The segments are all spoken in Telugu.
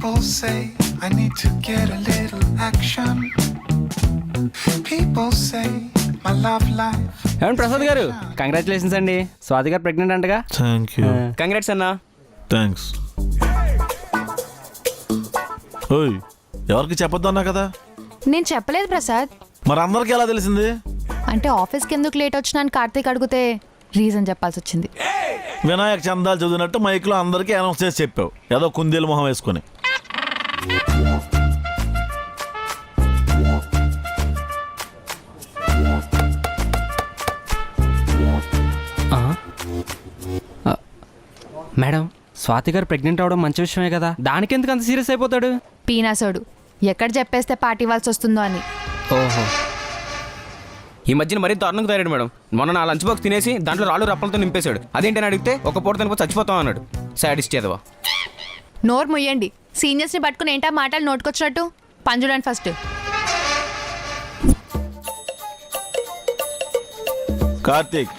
People say I need to get a little action. People say my love life. ఏమండి ప్రసాద్ గారు, కంగ్రాచులేషన్స్ అండి. స్వాతి గారు ప్రెగ్నెంట్ అంటగా. Thank you. కంగ్రాట్స్ అన్నా. థ్యాంక్స్. ఓయ్, ఎవరికి చెప్పొద్దు అన్నా కదా. నేను చెప్పలేదు ప్రసాద్. మరి అందరికి ఎలా తెలిసింది? అంటే ఆఫీస్కి ఎందుకు లేట్ వచ్చినాను కార్తీక్ అడిగితే రీజన్ చెప్పాల్సి వచ్చింది. వినాయక చందాలు చదివినట్టు మైక్లో అందరికీ అనౌన్స్ చేసి చెప్పావు, ఏదో కుందేలు మొహం వేసుకొని. మేడం, స్వాతి గారు ప్రెగ్నెంట్ అవడం మంచి విషయమే కదా, దానికి ఎందుకు అంత సీరియస్ అయిపోతాడు? పీనాసోడు ఎక్కడ చెప్పేస్తే పార్టీ ఇవ్వాల్సి వస్తుందో అని. ఓహో, ఈ మధ్యన మరీ దారుణంగా తయారాడు మేడం. మొన్న నా లంచ్ బాక్స్ తినేసి దాంట్లో రాళ్ళు రప్పలతో నింపేశాడు. అదేంటని అడిగితే ఒక పూట తినిపో చచ్చిపోతాం అన్నాడు. సాడిస్ట్ ఏదవా. నోరు ముయ్యండి. సీనియర్స్ని పట్టుకుని ఏంటా మాటలు నోటుకొచ్చినట్టు. పని చూడండి ఫస్ట్. కార్తీక్,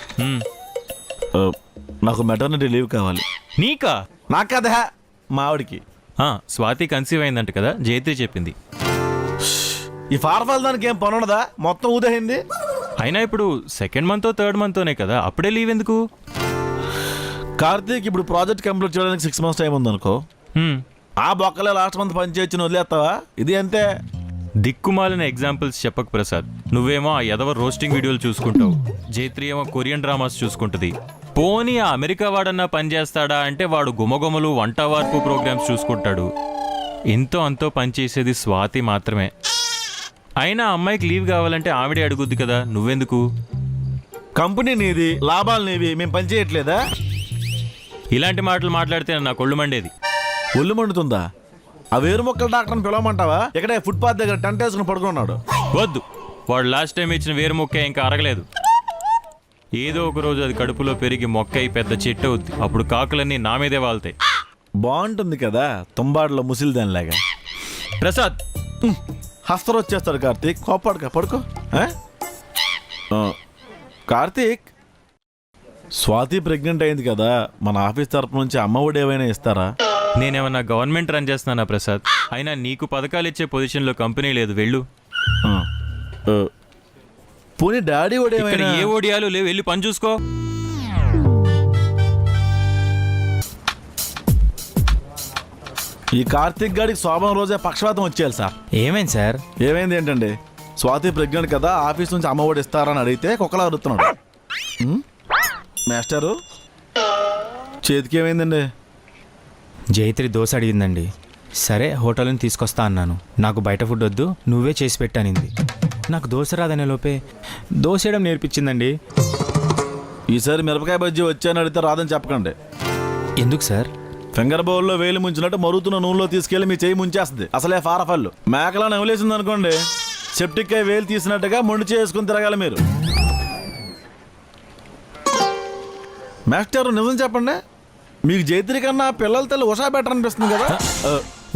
నాకు మెటర్నిటీ లీవ్ కావాలి. నీకా? నాకు కదా, మా ఆవిడికి. స్వాతి కన్సీవ్ అయిందంట కదా, జయత్రి చెప్పింది. ఈ ఫార్ఫాల్ దానికి ఏం పని ఉండదా? మొత్తం ఊదహింది. అయినా ఇప్పుడు సెకండ్ మంత్ థర్డ్ మంత్తోనే కదా, అప్పుడే లీవ్ ఎందుకు? కార్తీక్, ఇప్పుడు ప్రాజెక్ట్ కంప్లీట్ చేయడానికి 6 months టైం ఉందనుకో. ఆ బొక్కలే లాస్ట్ మంత్ పని చేయొచ్చు, వదిలేస్తావా? ఇది అంతే. దిక్కుమాలిన ఎగ్జాంపుల్స్ చెప్పకు ప్రసాద్. నువ్వేమో ఆ ఎదవ రోస్టింగ్ వీడియోలు చూసుకుంటావు, జైత్రి ఏమో కొరియన్ డ్రామాస్ చూసుకుంటుంది. పోనీ ఆ అమెరికా వాడన్నా పనిచేస్తాడా అంటే వాడు గుమగుమలు వంట వార్పు ప్రోగ్రామ్స్ చూసుకుంటాడు. ఎంతో అంతో పనిచేసేది స్వాతి మాత్రమే. అయినా అమ్మాయికి లీవ్ కావాలంటే ఆవిడే అడుగుద్ది కదా, నువ్వెందుకు? కంపెనీ నీది, లాభాలు నీవి, మేము పని చేయట్లేదా? ఇలాంటి మాటలు మాట్లాడితే నా కొళ్ళు మండేది. ఒళ్ళు మండుతుందా? ఆ వేరు మొక్కల డాక్టర్ని పిలవమంటావా? ఇక్కడే ఫుట్పాత్ దగ్గర టెంట్ వేసుకుని పడుకున్నాడు. వద్దు, వాడు లాస్ట్ టైం ఇచ్చిన వేరు మొక్క ఇంకా అరగలేదు. ఏదో ఒక రోజు అది కడుపులో పెరిగి మొక్క అయి పెద్ద చెట్టు అవుద్ది. అప్పుడు కాకులన్నీ నా మీదే వాళ్తాయి. బాగుంటుంది కదా, తుంబాడులో ముసిలిదానిలాగా. ప్రసాద్, హస్తరు వచ్చేస్తాడు కార్తీక్. కోపాడుక పడుకో. కార్తీక్, స్వాతి ప్రెగ్నెంట్ అయింది కదా, మన ఆఫీస్ తరపు నుంచి అమ్మ ఒడి ఏమైనా ఇస్తారా? నేనేమన్నా గవర్నమెంట్ రన్ చేస్తున్నానా ప్రసాద్? అయినా నీకు పథకాలు ఇచ్చే పొజిషన్లో కంపెనీ లేదు, వెళ్ళు. పోనీ డాడీ ఒడి ఇక్కడ ఏ ఓడియాలు లేవు, వెళ్ళి పని చూసుకో. ఈ కార్తీక్ గాడికి శోభం రోజే పక్షవాతం వచ్చేయాలి సార్. ఏమైంది సార్? ఏమైంది ఏంటండి, స్వాతి ప్రెగ్నెంట్ కదా, ఆఫీస్ నుంచి అమ్మ ఒడి ఇస్తారని అడిగితే కుక్కలా అరుస్తున్నాడు. మాస్టరు, చేతికి ఏమైందండి? జైత్రి దోశ అడిగిందండి. సరే హోటల్ నుంచి తీసుకొస్తా అన్నాను. నాకు బయట ఫుడ్ వద్దు, నువ్వే చేసి పెట్టానింది. నాకు దోశ రాదనే లోపే దోశ వేయడం నేర్పించిందండి. ఈసారి మిరపకాయ బజ్జీ వచ్చాయని అడిగితే రాదని చెప్పకండి. ఎందుకు సార్? ఫింగర్ బౌల్లో వేలు ముంచినట్టు మరుగుతున్న నూనెలో తీసుకెళ్లి మీ చేయి ముంచేస్తుంది. అసలే ఫారఫల్లు మేకలా నవ్వులేసింది అనుకోండి, సెప్టిక్ అయి వేలు తీసినట్టుగా మొండి చేసుకుని తిరగాలి మీరు. మాస్టర్, నిజం చెప్పండి, మీకు జైత్రి కన్నా పిల్లల తల్లి ఉషా బెటర్ అనిపిస్తుంది కదా?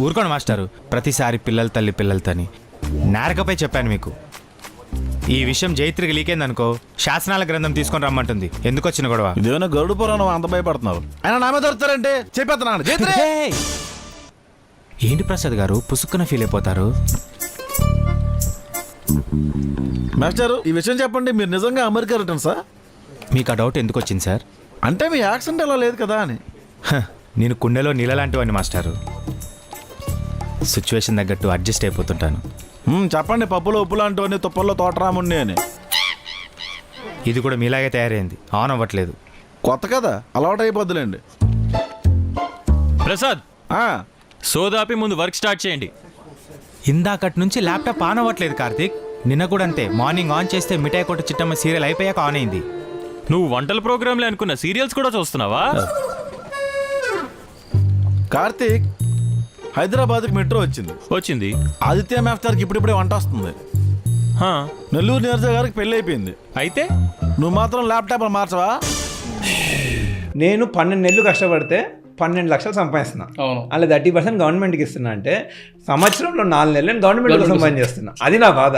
ఊరుకోండి మాస్టారు, ప్రతిసారి పిల్లల తల్లి పిల్లలతని. నారకపై చెప్పాను మీకు. ఈ విషయం జైత్రికి లీకేందనుకో, శాసనాల గ్రంథం తీసుకొని రమ్మంటుంది. ఎందుకు వచ్చిన గొడవ? ఇదేమైనా గరుడు పురాణం, అంత భయపడుతున్నారు. ఆయన నా మీద దొరుకుతారంటే చెప్పేస్తున్నాను. జైత్రి, ఏంటి ప్రసాద్ గారు పుసుక్కున ఫీల్ అయిపోతారు? మాస్టర్, ఈ విషయం చెప్పండి, మీరు నిజంగా అమెరికా రిటర్న్సా? మీకు ఆ డౌట్ ఎందుకు వచ్చింది సార్? అంటే మీ యాక్సెంట్ అలా లేదు కదా అని. నేను కుండెలో నీళ్ళ లాంటివాడిని మాస్టారు. సిచ్యువేషన్ తగ్గట్టు అడ్జస్ట్ అయిపోతుంటాను. చెప్పండి, పప్పులో ఉప్పు లాంటివన్నీ, తుప్పల్లో తోటరాముండి అని. ఇది కూడా మీలాగే తయారైంది, ఆన్ అవ్వట్లేదు. కొత్త కదా, అలవాటు అయిపోద్దులేండి. ప్రసాద్, సోదాపి ముందు వర్క్ స్టార్ట్ చేయండి. ఇందాకటి నుంచి ల్యాప్టాప్ ఆన్ అవ్వట్లేదు కార్తీక్. నిన్న కూడా అంతే, మార్నింగ్ ఆన్ చేస్తే మిఠాయి కొట్టు చిట్టమ్మ సీరియల్ అయిపోయాక ఆన్ అయింది. నువ్వు వంటల ప్రోగ్రాంలే అనుకున్న సీరియల్స్ కూడా చూస్తున్నావా? కార్తీక్, హైదరాబాద్కి మెట్రో వచ్చింది. ఆదిత్య మాస్టర్కి ఇప్పుడిప్పుడే వంట వస్తుంది. నెల్లూరు నీరజ గారికి పెళ్ళి అయిపోయింది. అయితే నువ్వు మాత్రం ల్యాప్టాప్ మార్చవా? నేను 12 నెలలు కష్టపడితే 12 లక్షలు సంపాదిస్తున్నా. అలా 30% గవర్నమెంట్కి ఇస్తున్నా. అంటే సంవత్సరంలో 4 నెలలు నేను గవర్నమెంట్ కోసం పని చేస్తున్నా. అది నా బాధ.